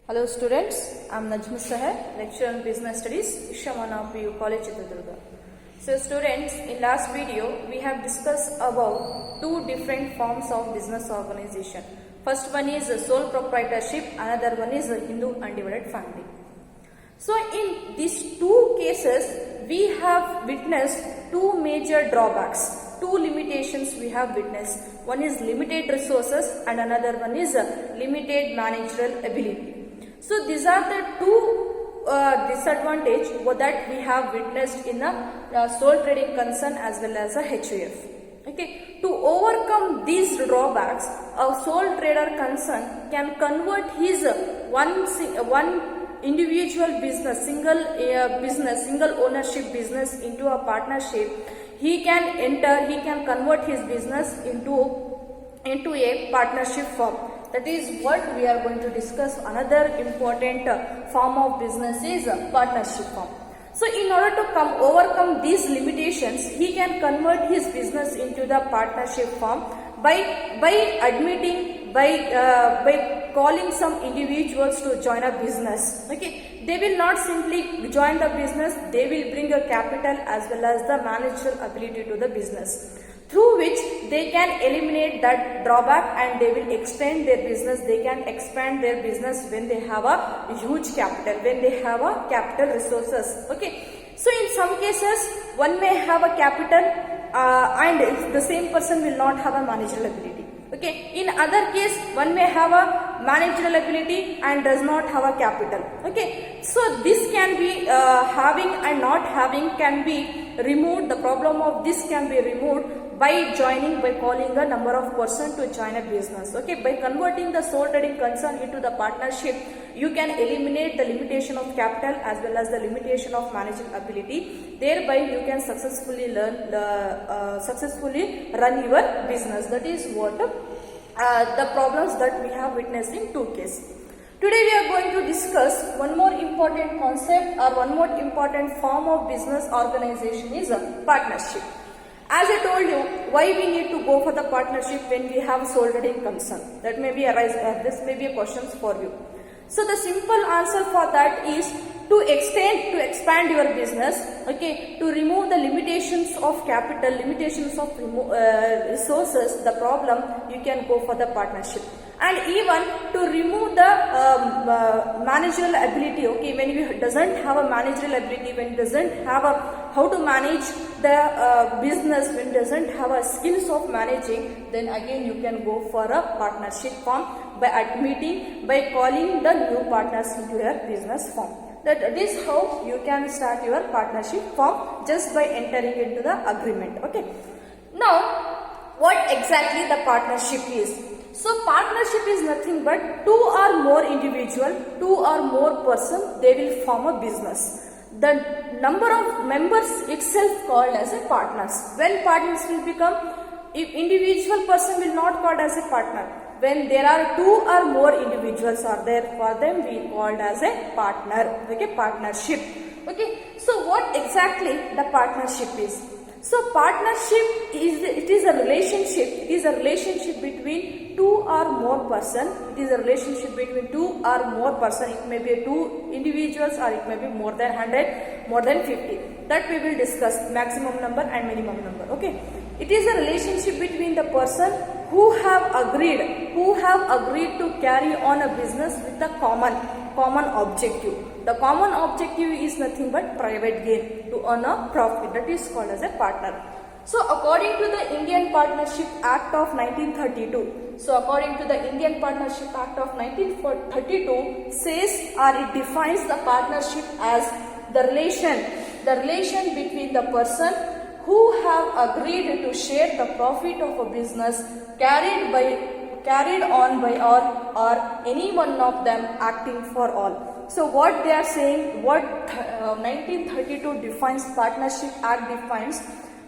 Hello students, I am Najmi Sahar, lecturer in Business Studies, Ishamana PU College, Chitradurga. So students, in last video, we have discussed about two different forms of business organization. First one is sole proprietorship, another one is Hindu undivided family. So in these two cases, we have witnessed two major drawbacks. Two limitations we have witnessed. One is limited resources and another one is limited managerial ability. So these are the two disadvantages that we have witnessed in a sole trading concern as well as a HUF. Okay, to overcome these drawbacks, a sole trader concern can convert his one individual business, single ownership business into a partnership. He can convert his business into a partnership form. That is what we are going to discuss. Another important form of business is partnership form. So in order to overcome these limitations, he can convert his business into the partnership form by calling some individuals to join a business. Okay, they will not simply join the business, they will bring a capital as well as the managerial ability to the business, through which they can eliminate that drawback and they will extend their business. They can expand their business when they have a huge capital, when they have a capital resources. Okay, so in some cases one may have a capital and the same person will not have a managerial ability. Okay, in other case one may have a managerial ability and does not have a capital. Okay, so this can be having and not having can be removed. The problem of this can be removed by calling a number of persons to join a business. Okay, by converting the sole trading concern into the partnership, you can eliminate the limitation of capital as well as the limitation of managerial ability. Thereby you can successfully run your business. That is what the problems that we have witnessed in two cases. Today we are going to discuss one more important concept or one more important form of business organization is a partnership. As I told you, why we need to go for the partnership when we have sole trading concern? That may be this may be a question for you. So the simple answer for that is to expand your business. Okay, to remove the limitations of capital, limitations of resources, the problem, you can go for the partnership. And even to remove the managerial ability. Okay, when you doesn't have a managerial ability, when you doesn't have how to manage the business, when doesn't have a skills of managing, then again you can go for a partnership form by calling the new partners into your business form. That is how you can start your partnership form, just by entering into the agreement. Okay. Now, what exactly the partnership is? So partnership is nothing but two or more individual, two or more person, they will form a business. The number of members itself called as a partners. When partners will become, if individual person will not called as a partner. When there are two or more individuals are there, for them we called as a partner. Okay, partnership. Okay, so what exactly the partnership is? So partnership is a relationship. It is a relationship between two or more person. It is a relationship between two or more person. It may be two individuals or it may be more than 100, more than 50. That we will discuss, maximum number and minimum number. Okay. It is a relationship between the person who have agreed to carry on a business with a common objective. The common objective is nothing but private gain, to earn a profit. That is called as a partner. So according to the Indian Partnership Act of 1932, says or it defines the partnership as the relation between the person who have agreed to share the profit of a business carried on by all or any one of them acting for all. So what they are saying, what 1932 defines, Partnership Act defines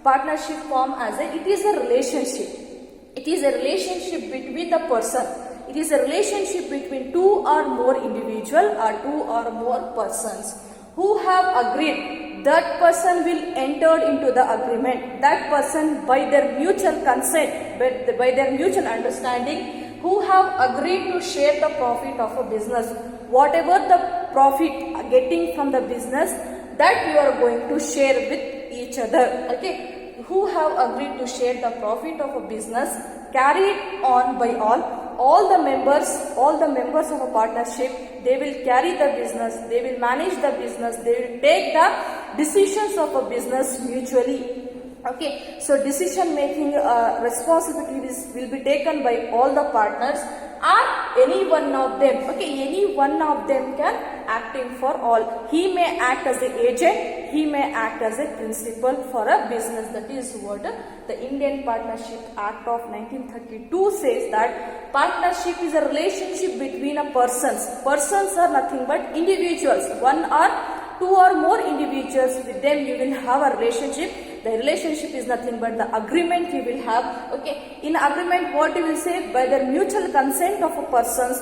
partnership form as it is a relationship. It is a relationship between the person. It is a relationship between two or more individual or two or more persons who have agreed. That person will enter into the agreement. That person, by their mutual consent, by their mutual understanding, who have agreed to share the profit of a business, whatever the profit getting from the business, that you are going to share with each other. Okay, who have agreed to share the profit of a business carried on by all the members of a partnership, they will carry the business, they will manage the business, they will take the decisions of a business mutually. Okay, so decision making responsibilities will be taken by all the partners, or any one of them. Okay, any one of them can acting for all. He may act as an agent, he may act as a principal for a business. That is what the Indian Partnership Act of 1932 says, that partnership is a relationship between a persons. Persons are nothing but individuals. One or two or more individuals, with them you will have a relationship. The relationship is nothing but the agreement you will have. Okay, in agreement what you will say, by the mutual consent of a persons,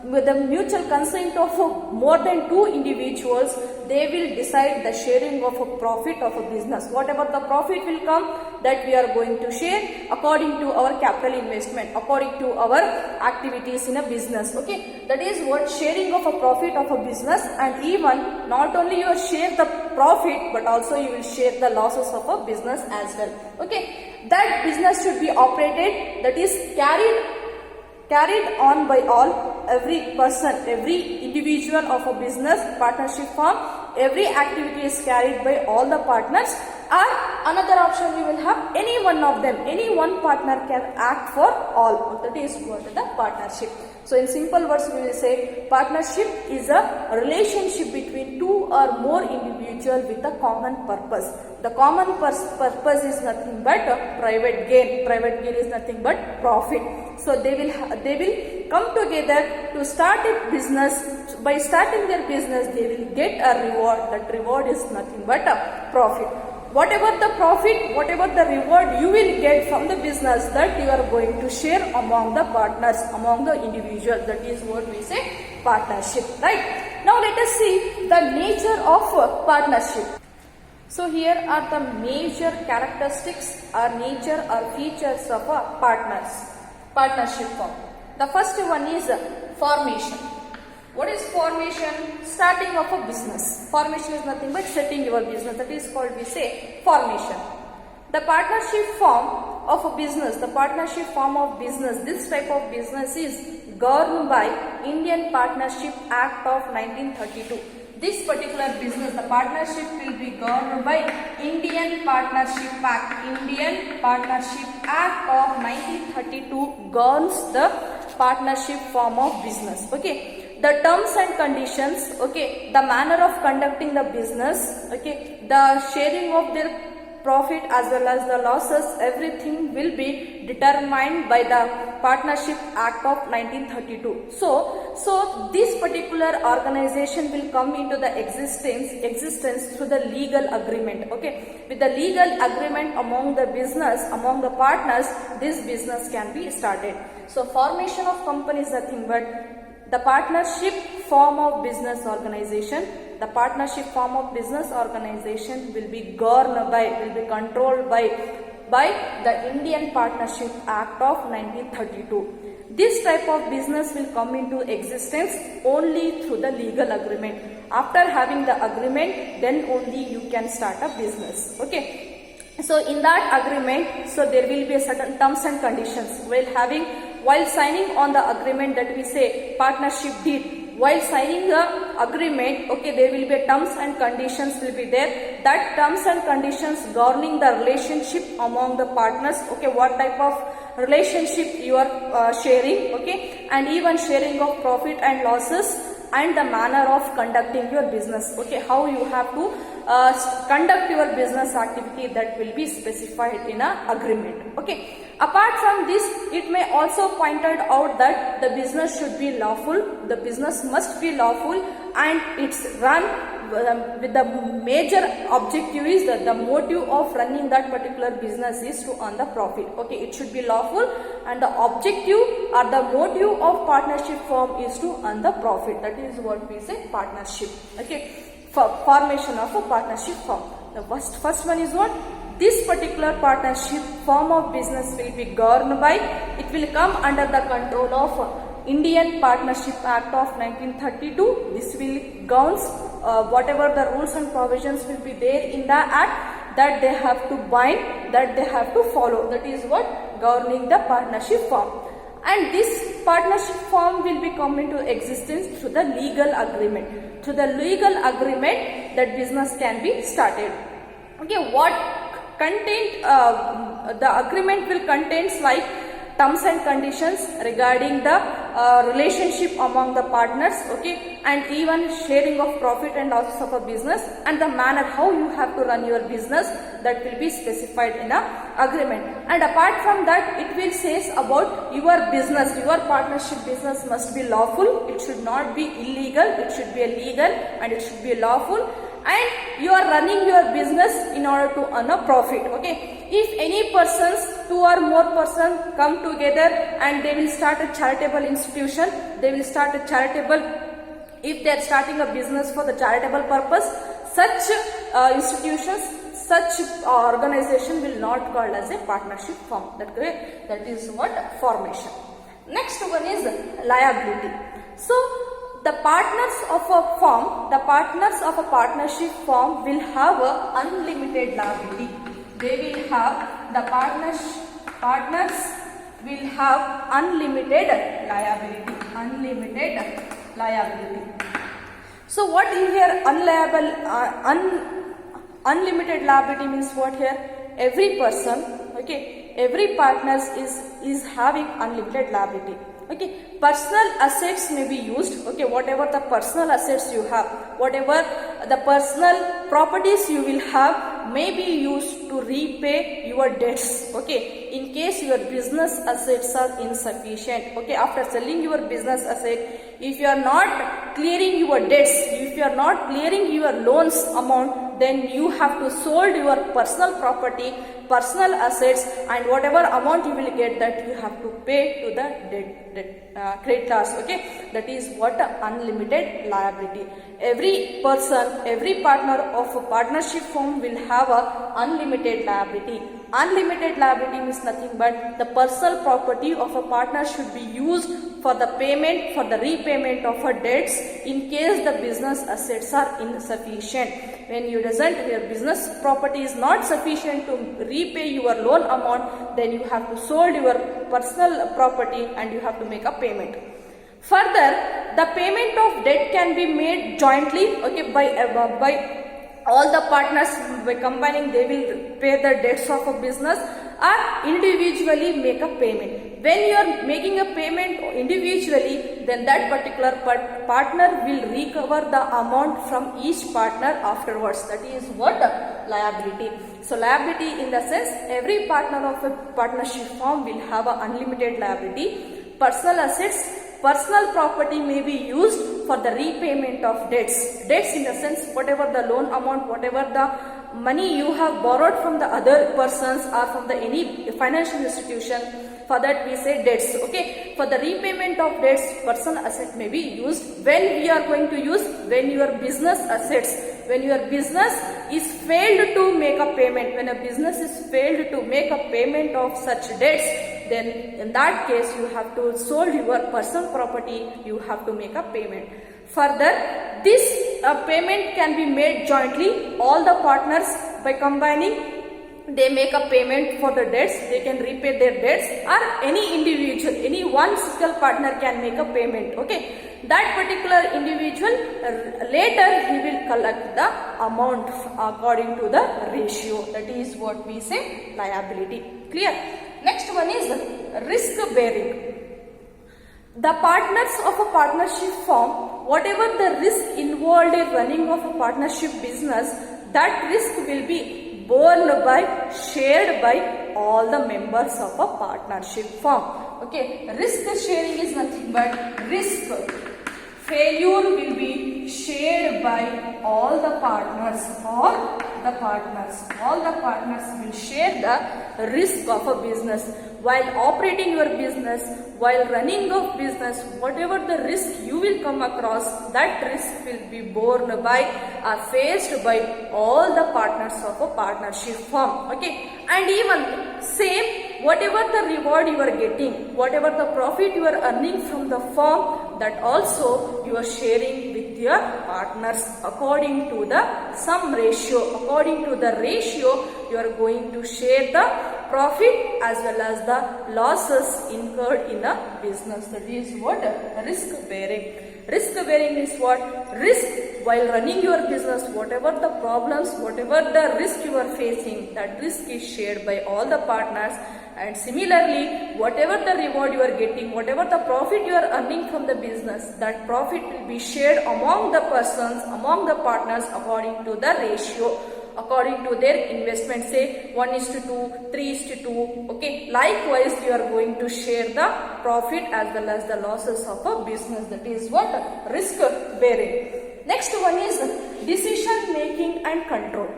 with the mutual consent of more than two individuals, they will decide the sharing of a profit of a business. Whatever the profit will come, that we are going to share according to our capital investment, according to our activities in a business. Okay, that is what sharing of a profit of a business. And even not only you will share the profit, but also you will share the losses of a business as well. Okay, that business should be operated, that is carried on by all, every person, every individual of a business partnership firm, every activity is carried by all the partners. Or another option you will have, any one of them, any one partner can act for all. That is what the partnership. So in simple words we will say, partnership is a relationship between two or more individuals with a common purpose. The common purpose is nothing but private gain. Private gain is nothing but profit. So they will come together to start a business. By starting their business, they will get a reward. That reward is nothing but a profit. Whatever the profit, whatever the reward you will get from the business, that you are going to share among the partners, among the individuals. That is what we say partnership, right? Now let us see the nature of partnership. So here are the major characteristics or nature or features of a partnership firm. The first one is formation. What is formation? Starting of a business. Formation is nothing but setting your business. That is called, we say, formation. The partnership form of a business, the partnership form of business, this type of business is governed by Indian Partnership Act of 1932. This particular business, the partnership will be governed by Indian Partnership Act. Indian Partnership Act of 1932 governs the partnership form of business. Okay. The terms and conditions, okay, the manner of conducting the business, okay, the sharing of their profit as well as the losses, everything will be determined by the Partnership Act of 1932. So this particular organization will come into the existence through the legal agreement. Okay, with the legal agreement among the business, among the partners, this business can be started. So formation of company is nothing but the partnership form of business organization. The partnership form of business organization will be governed by, will be controlled by the Indian Partnership Act of 1932. This type of business will come into existence only through the legal agreement. After having the agreement, then only you can start a business. Okay. So in that agreement, so there will be a certain terms and conditions. While signing on the agreement, that we say partnership deed, while signing the agreement, okay, there will be terms and conditions will be there. That terms and conditions governing the relationship among the partners, okay, what type of relationship you are sharing, okay, and even sharing of profit and losses, and the manner of conducting your business, okay, how you have to conduct your business activity, that will be specified in an agreement. Okay. Apart from this, it may also pointed out that the business should be lawful, the business must be lawful, and it's run with the major objective is that the motive of running that particular business is to earn the profit. Okay, it should be lawful, and the objective or the motive of partnership firm is to earn the profit. That is what we say partnership. Okay, formation of a partnership firm. The first one is what? This particular partnership form of business will be governed by, it will come under the control of Indian Partnership Act of 1932. This will governs whatever the rules and provisions will be there in the act, that they have to bind, that they have to follow. That is what governing the partnership form. And this partnership form will be come into existence through the legal agreement. Through the legal agreement, that business can be started. Okay, what content the agreement will contains like terms and conditions regarding the relationship among the partners, okay, and even sharing of profit and loss of a business, and the manner how you have to run your business, that will be specified in a agreement. And apart from that, it will says about your business, your partnership business must be lawful, it should not be illegal, it should be legal and it should be lawful, and you are running your business in order to earn a profit. Okay, if any persons, two or more persons come together and they will start a charitable institution, they will start a charitable, if they are starting a business for the charitable purpose, such institutions, such organization will not called as a partnership firm. That is what formation. Next one is liability. So the partners of a firm, the partners of a partnership firm will have a unlimited liability. They will have, the partners will have unlimited liability. Unlimited liability. So what is here unlimited liability means what here? Every person, okay, every partners is having unlimited liability. Okay, personal assets may be used, okay, whatever the personal assets you have, whatever the personal properties you will have may be used to repay your debts, okay, in case your business assets are insufficient. Okay, after selling your business asset, if you are not clearing your debts, if you are not clearing your loans amount, then you have to sold your personal property, personal assets, and whatever amount you will get, that you have to pay to the creditors. Okay, that is what unlimited liability. Every person, every partner of a partnership firm will have a unlimited liability. Unlimited liability means nothing but the personal property of a partner should be used for the payment, for the repayment of her debts in case the business assets are insufficient. When your business property is not sufficient to repay your loan amount, then you have to sold your personal property and you have to make a payment. Further, the payment of debt can be made jointly, okay, by all the partners. By combining, they will pay the debts of a business, or individually make a payment. When you are making a payment individually, then that particular partner will recover the amount from each partner afterwards. That is what liability. So liability in the sense, every partner of a partnership firm will have an unlimited liability. Personal assets, personal property may be used for the repayment of debts. Debts in the sense, whatever the loan amount, whatever the money you have borrowed from the other persons or from the any financial institution, for that we say debts. Okay, for the repayment of debts, personal asset may be used. When we are going to use, when your business assets, when your business is failed to make a payment, when a business is failed to make a payment of such debts, then in that case you have to sold your personal property, you have to make a payment. Further, this payment can be made jointly. All the partners, by combining, they make a payment for the debts, they can repay their debts, or any individual, any one single partner can make a payment. Okay, that particular individual later he will collect the amount according to the ratio. That is what we say liability. Clear? Next one is risk bearing. The partners of a partnership firm, whatever the risk involved in running of a partnership business, that risk will be borne by, shared by all the members of a partnership firm. Okay, risk sharing is nothing but risk. Failure will be shared by all the partners, all the partners will share the risk of a business. While operating your business, while running of business, whatever the risk you will come across, that risk will be borne by or faced by all the partners of a partnership firm. Okay, and even same whatever the reward you are getting, whatever the profit you are earning from the firm, that also you are sharing with your partners according to the sum ratio. According to the ratio, you are going to share the profit as well as the losses incurred in a business. That is what? Risk bearing. Risk bearing is what? Risk while running your business, whatever the problems, whatever the risk you are facing, that risk is shared by all the partners. And similarly, whatever the reward you are getting, whatever the profit you are earning from the business, that profit will be shared among the persons, among the partners according to the ratio, according to their investment, say 1:2, 3:2. Okay, likewise you are going to share the profit as well as the losses of a business. That is what? Risk bearing. Next one is decision making and control.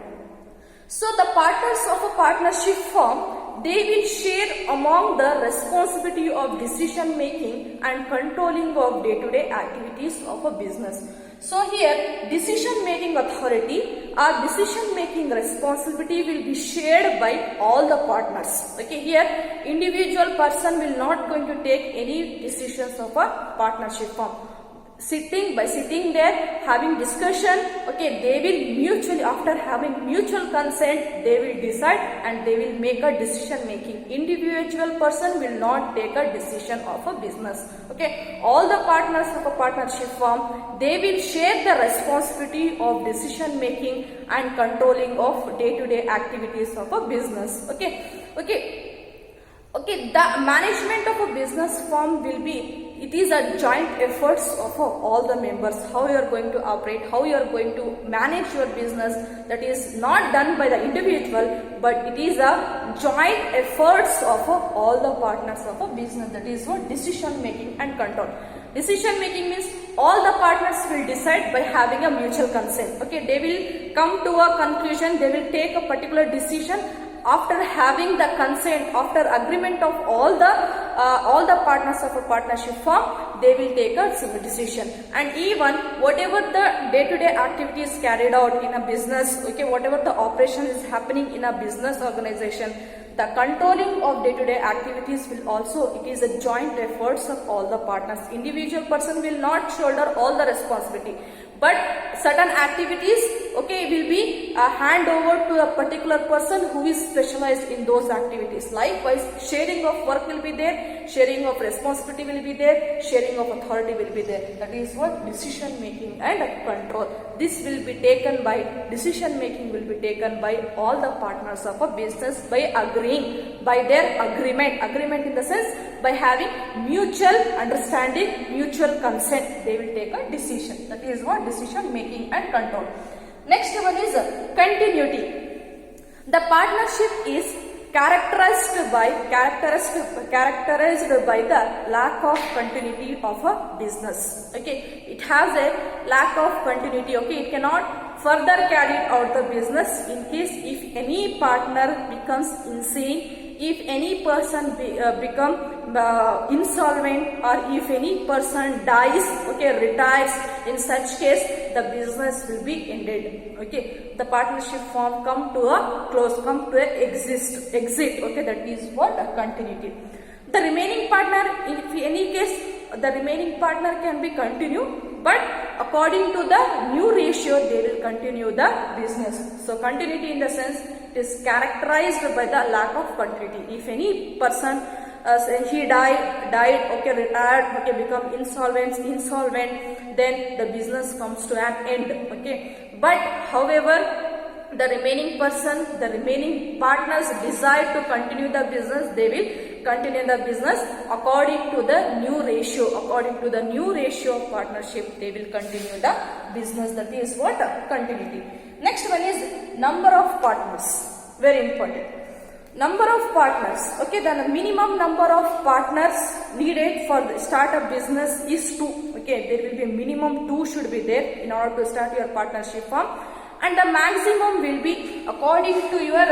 So the partners of a partnership firm, they will share among the responsibility of decision making and controlling of day-to-day activities of a business. So here decision making authority or decision making responsibility will be shared by all the partners. Okay, here individual person will not going to take any decisions of a partnership firm. By sitting there having discussion, okay, they will mutually, after having mutual consent, they will decide and they will make a decision making. Individual person will not take a decision of a business. Okay, all the partners of a partnership firm, they will share the responsibility of decision making and controlling of day-to-day activities of a business. Okay, the management of a business firm will be, it is a joint efforts of all the members, how you are going to operate, how you are going to manage your business. That is not done by the individual, but it is a joint efforts of all the partners of a business. That is what? Decision making and control. Decision making means all the partners will decide by having a mutual consent. Okay, they will come to a conclusion, they will take a particular decision. After having the consent, after agreement of all the partners of a partnership firm, they will take a decision. And even whatever the day-to-day activities carried out in a business, okay, whatever the operation is happening in a business organization, the controlling of day-to-day activities will also, it is a joint efforts of all the partners. Individual person will not shoulder all the responsibility, but certain activities, okay, will be hand over to a particular person who is specialized in those activities. Likewise, sharing of work will be there, sharing of responsibility will be there, sharing of authority will be there. That is what? Decision making and control. This will be taken by, decision making will be taken by all the partners of a business by agreeing, by their agreement in the sense by having mutual understanding, mutual consent, they will take a decision. That is what? Decision making and control. Next one is continuity. The partnership is characterized by the lack of continuity of a business. Okay, it has a lack of continuity. Okay, it cannot further carry out the business in case if any partner becomes insane, if any person become insolvent, or if any person dies, okay, retires. In such case, the business will be ended. Okay, the partnership firm come to a close, come to a exit. Okay, that is what? A continuity. The remaining partner, in any case, the remaining partner can be continued, but according to the new ratio, they will continue the business. So continuity in the sense, it is characterized by the lack of continuity. If any person he died, okay, retired, okay, become insolvent, then the business comes to an end. Okay, but however, the remaining partners desire to continue the business, they will continue the business according to the new ratio. According to the new ratio of partnership, they will continue the business. That is what? Continuity. Next one is number of partners. Very important. Number of partners. Okay, the minimum number of partners needed for the start of business is 2. Okay, there will be a minimum 2 should be there in order to start your partnership firm. And the maximum will be according to your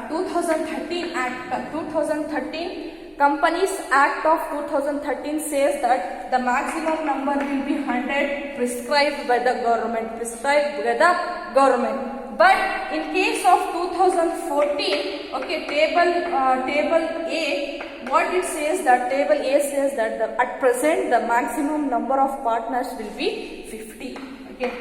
2013 Act. 2013 Companies Act of 2013 says that the maximum number will be 100 prescribed by the government. But in case of 2014, okay, table A, what it says that table A says that at present the maximum number of partners will be 50. Okay,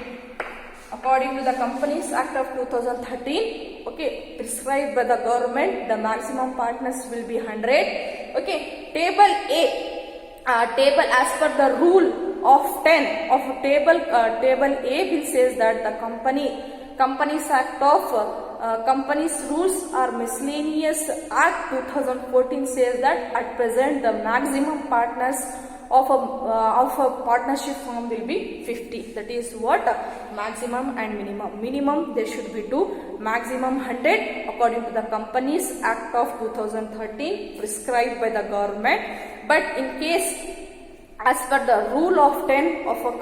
according to the Companies Act of 2013, okay, prescribed by the government, the maximum partners will be 100. Okay, table as per the rule of 10 of table A will says that the Companies Act of Companies Rules or Miscellaneous Act 2014 says that at present the maximum partners of a partnership firm will be 50. That is what maximum and minimum. Minimum there should be 2, maximum 100 according to the Companies Act of 2013 prescribed by the government. But in case as per the rule of 10 of a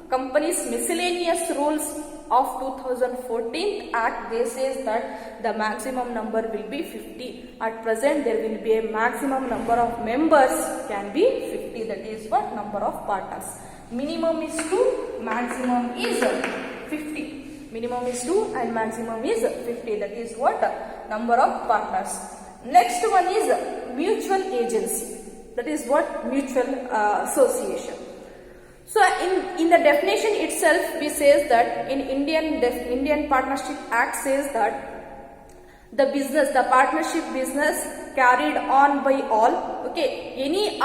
Companies Miscellaneous Rules of 2014 Act, they says that the maximum number will be 50. At present there will be a maximum number of members can be 50. That is what number of partners. Minimum is 2, maximum is 50. Minimum is 2 and maximum is 50. That is what number of partners. Next one is mutual agency. That is what mutual association. So in the definition itself, we says that in Indian Partnership Act says that the partnership business carried on by all, okay, any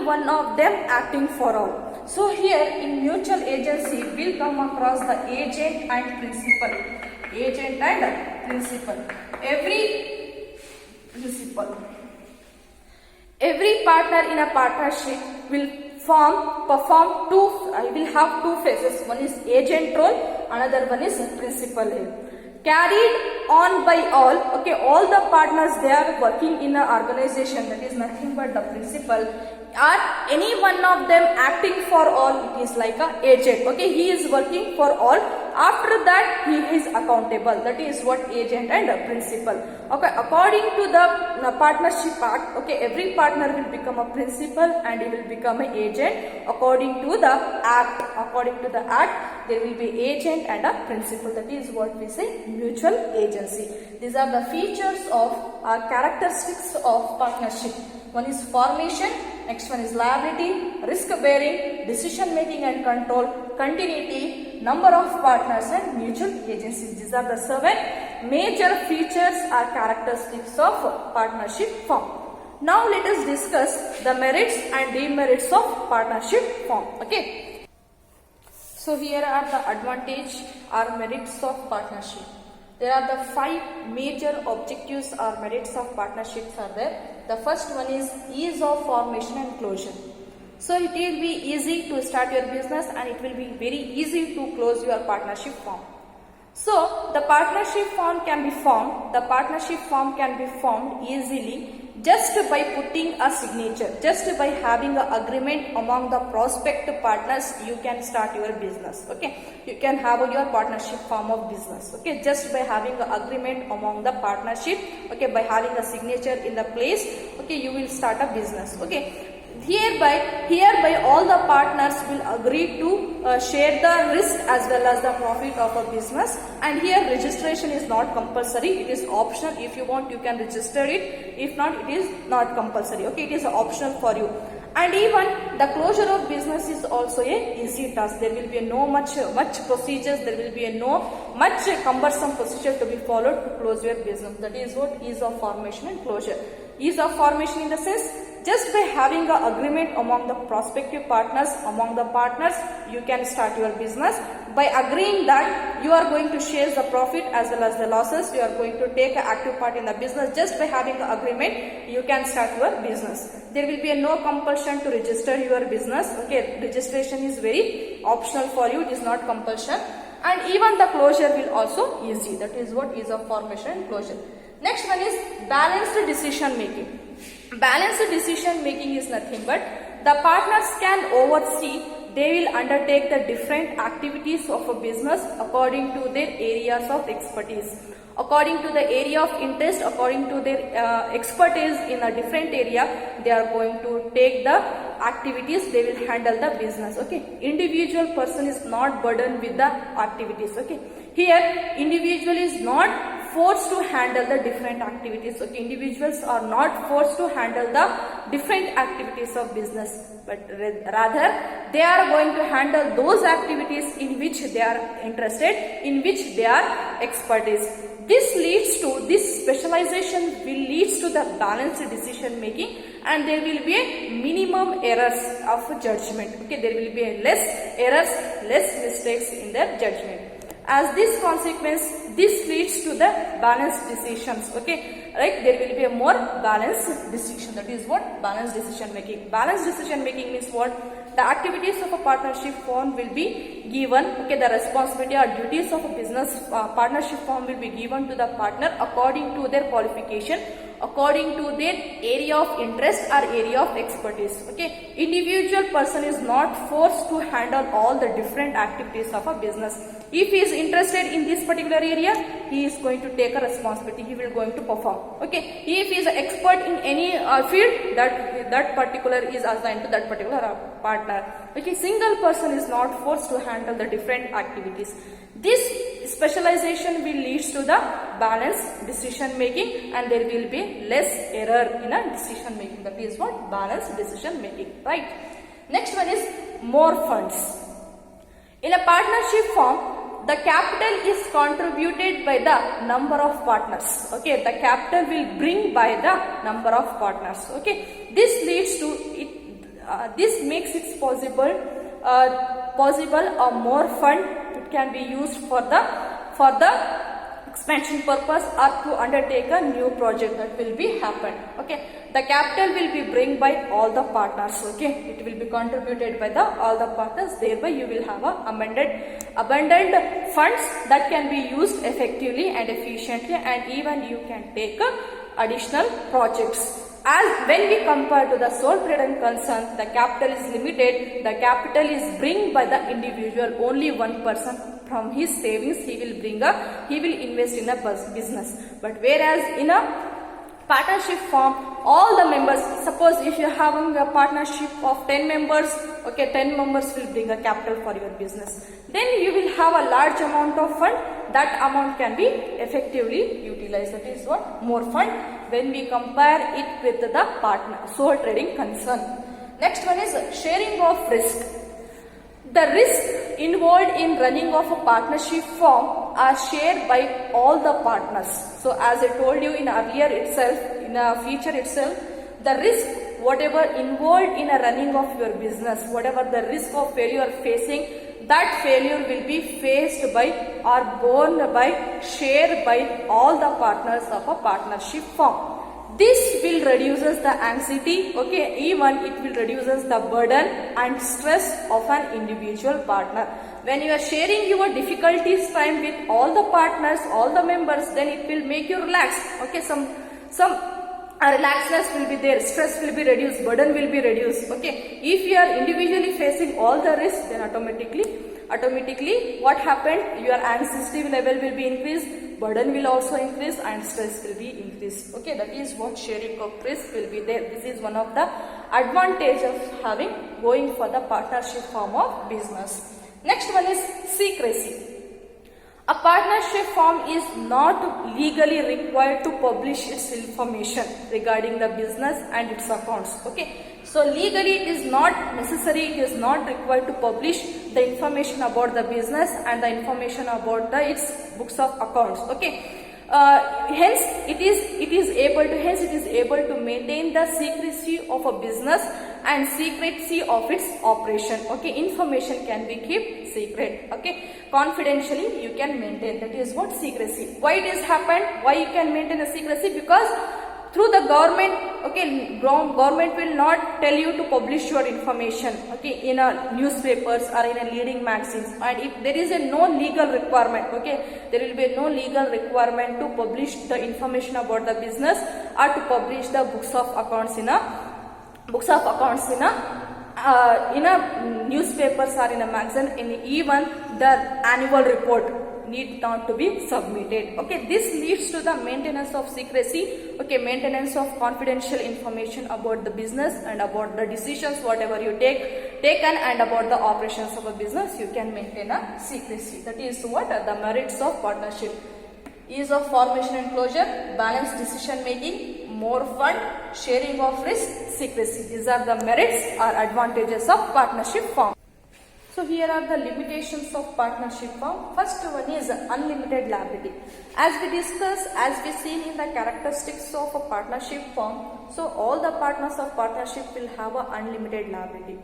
one of them acting for all. So here in mutual agency will come across the agent and principal. Agent and principal. Every partner in a partnership will have two phases. One is agent role, another one is principal role. Carried on by all, okay, all the partners they are working in an organization, that is nothing but the principal. Are any one of them acting for all, it is like a agent, okay, he is working for all. After that he is accountable, that is what agent and principal. Okay, according to the Partnership Act, okay, every partner will become a principal and he will become an agent. According to the act, there will be agent and a principal. That is what we say mutual agency. These are the features of characteristics of partnership. One is formation, next one is liability, risk bearing, decision making and control, continuity, number of partners and mutual agencies. These are the 7 major features or characteristics of partnership firm. Now let us discuss the merits and demerits of partnership firm. Okay. So here are the advantage or merits of partnership. There are the 5 major objectives or merits of partnerships are there. The first one is ease of formation and closure. So it will be easy to start your business and it will be very easy to close your partnership firm. So the partnership firm can be formed easily just by putting a signature, just by having an agreement among the prospective partners. You can start your business. Okay, you can have your partnership form of business. Okay, just by having an agreement among the partnership. Okay, by having a signature in the place. Okay, you will start a business. Okay. Hereby all the partners will agree to share the risk as well as the profit of a business, and here registration is not compulsory, it is optional. If you want you can register it, if not it is not compulsory. Okay, it is optional for you. And even the closure of business is also a easy task. There will be no much procedures, there will be no much cumbersome procedure to be followed to close your business. That is what ease of formation and closure. Ease of formation in the sense, just by having an agreement among the prospective partners, you can start your business. By agreeing that you are going to share the profit as well as the losses, you are going to take an active part in the business. Just by having an agreement, you can start your business. There will be no compulsion to register your business. Okay, registration is very optional for you, it is not compulsion. And even the closure will also easy. That is what ease of formation and closure. Next one is balanced decision making. Balanced decision making is nothing but the partners can oversee they will undertake the different activities of a business according to their areas of expertise. According to the area of interest, according to their expertise in a different area, they are going to take the activities, they will handle the business. Okay, individual person is not burdened with the activities. Okay, here individual is not forced to handle the different activities. Okay, individuals are not forced to handle the different activities of business, but rather they are going to handle those activities in which they are interested, in which they are expertise. This specialization will leads to the balanced decision making, and there will be a minimum errors of judgment. Okay, there will be a less errors, less mistakes in their judgment. As this consequence, this leads to the balanced decisions. Okay, right, there will be a more balanced decision. That is what balanced decision making. Balanced decision making means what? The activities of a partnership firm will be given. Okay, the responsibility or duties of a business partnership firm will be given to the partner according to their qualification, according to their area of interest or area of expertise. Okay, individual person is not forced to handle all the different activities of a business. If he is interested in this particular area, he is going to take a responsibility, he will going to perform. Okay, if he is an expert in any field, that particular is assigned to that particular partner. Okay, single person is not forced to handle the different activities. This specialization will lead to the balanced decision making, and there will be less error in a decision making. That is what balanced decision making, right? Next one is more funds. In a partnership firm, the capital is contributed by the number of partners. Okay, the capital will bring by the number of partners. Okay, this leads to it. This makes it possible a more fund. It can be used for the expansion purpose or to undertake a new project that will be happen. Okay, the capital will be bring by all the partners. Okay, it will be contributed by all the partners. Thereby you will have a abundant funds that can be used effectively and efficiently, and even you can take additional projects. As when we compare to the sole trader concern, the capital is limited. The capital is bring by the individual. Only one person from his savings he will invest in a business. But whereas in a partnership firm, all the members, suppose if you are having a partnership of 10 members, okay, 10 members will bring a capital for your business. Then you will have a large amount of fund. That amount can be effectively utilized. That is what more fund when we compare it with the partner sole trading concern. Next one is sharing of risk. The risk involved in running of a partnership firm are shared by all the partners. So as I told you in earlier itself, in a feature itself, the risk whatever involved in a running of your business, whatever the risk of failure you are facing, that failure will be faced by or borne by, shared by all the partners of a partnership firm. This will reduces the anxiety, okay, even it will reduces the burden and stress of an individual partner. When you are sharing your difficulties time with all the partners, all the members, then it will make you relax. Okay, some relaxedness will be there, stress will be reduced, burden will be reduced. Okay, if you are individually facing all the risks, then automatically what happened, your anxiety level will be increased, burden will also increase, and stress will be increased. Okay, that is what sharing of risk will be there. This is one of the advantage of going for the partnership form of business. Next one is secrecy. A partnership firm is not legally required to publish its information regarding the business and its accounts. Okay, so legally it is not necessary, it is not required to publish the information about the business and the information about its books of accounts. Okay, hence it is able to maintain the secrecy of a business and secrecy of its operation. Okay, information can be kept secret. Okay, confidentially you can maintain. That is what secrecy. Why it has happened? Why you can maintain a secrecy? Because through the government, okay, government will not tell you to publish your information, okay, in a newspapers or in a leading magazines, and if there is no legal requirement, okay, there will be no legal requirement to publish the information about the business or to publish the books of accounts in a in a newspapers or in a magazine, in even the annual report need not to be submitted. Okay, this leads to the maintenance of secrecy, okay, maintenance of confidential information about the business and about the decisions whatever you taken and about the operations of a business, you can maintain a secrecy. That is what the merits of partnership. Ease of formation and closure, balanced decision making, more fun, sharing of risk, secrecy. These are the merits or advantages of partnership form. So here are the limitations of partnership form. First one is unlimited liability. As we discussed, as we seen in the characteristics of a partnership form, so all the partners of partnership will have a unlimited liability.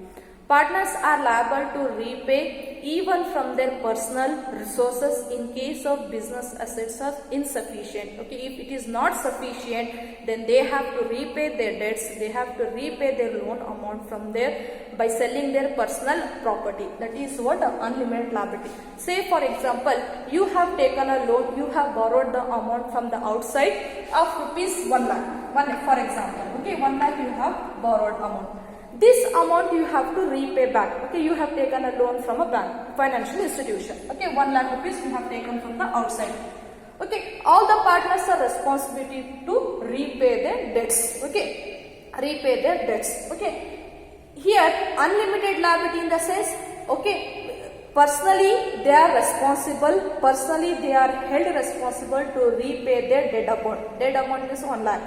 Partners are liable to repay even from their personal resources in case of business assets are insufficient. Okay, if it is not sufficient, then they have to repay their debts, they have to repay their loan amount from there by selling their personal property. That is what unlimited liability. Say for example, you have taken a loan, you have borrowed the amount from the outside of rupees 1 lakh. For example, okay, 1 lakh you have borrowed amount. This amount you have to repay back. Okay, you have taken a loan from a bank, financial institution. Okay, 1 lakh rupees you have taken from the outside. Okay, all the partners are responsible to repay their debts. Okay, repay their debts. Okay, here unlimited liability in the sense, okay, personally they are responsible, personally they are held responsible to repay their debt amount. Debt amount is 1 lakh.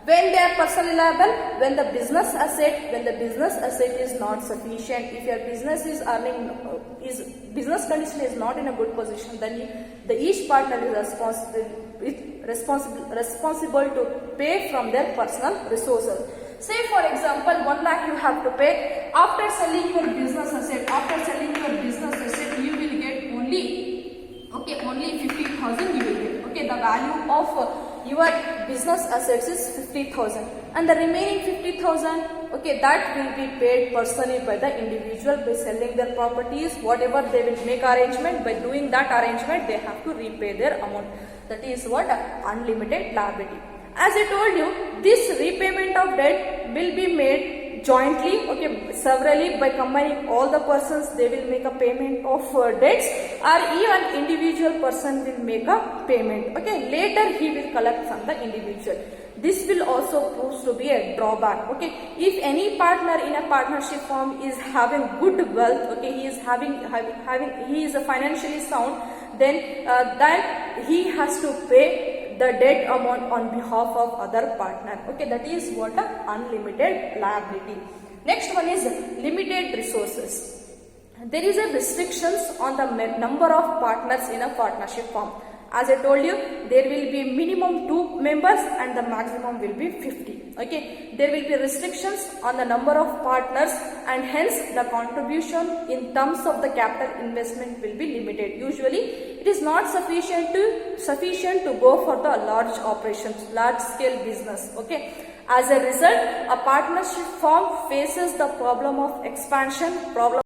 When they are personally liable, when the business asset is not sufficient, if your business is earning, business condition is not in a good position, then each partner is responsible to pay from their personal resources. Say for example, 1 lakh you have to pay after selling your business asset. After selling your business asset, you will get only 50,000 you will get. Okay, the value of your business assets is 50,000 and the remaining 50,000, okay, that will be paid personally by the individual by selling their properties, whatever they will make arrangement. By doing that arrangement, they have to repay their amount. That is what unlimited liability. As I told you, this repayment of debt will be made jointly, okay, severally, by combining all the persons. They will make a payment of debts, or even individual person will make a payment. Okay, later he will collect from the individual. This will also prove to be a drawback. Okay, if any partner in a partnership firm is having good wealth, okay, he is he is financially sound, then he has to pay the debt amount on behalf of other partner. Okay, that is what unlimited liability. Next one is limited resources. There is a restrictions on the number of partners in a partnership firm. As I told you, there will be minimum 2 members and the maximum will be 50. Okay, there will be restrictions on the number of partners and hence the contribution in terms of the capital investment will be limited. Usually, it is not sufficient to go for the large operations, large scale business. Okay, as a result, a partnership firm faces the problem of expansion, problem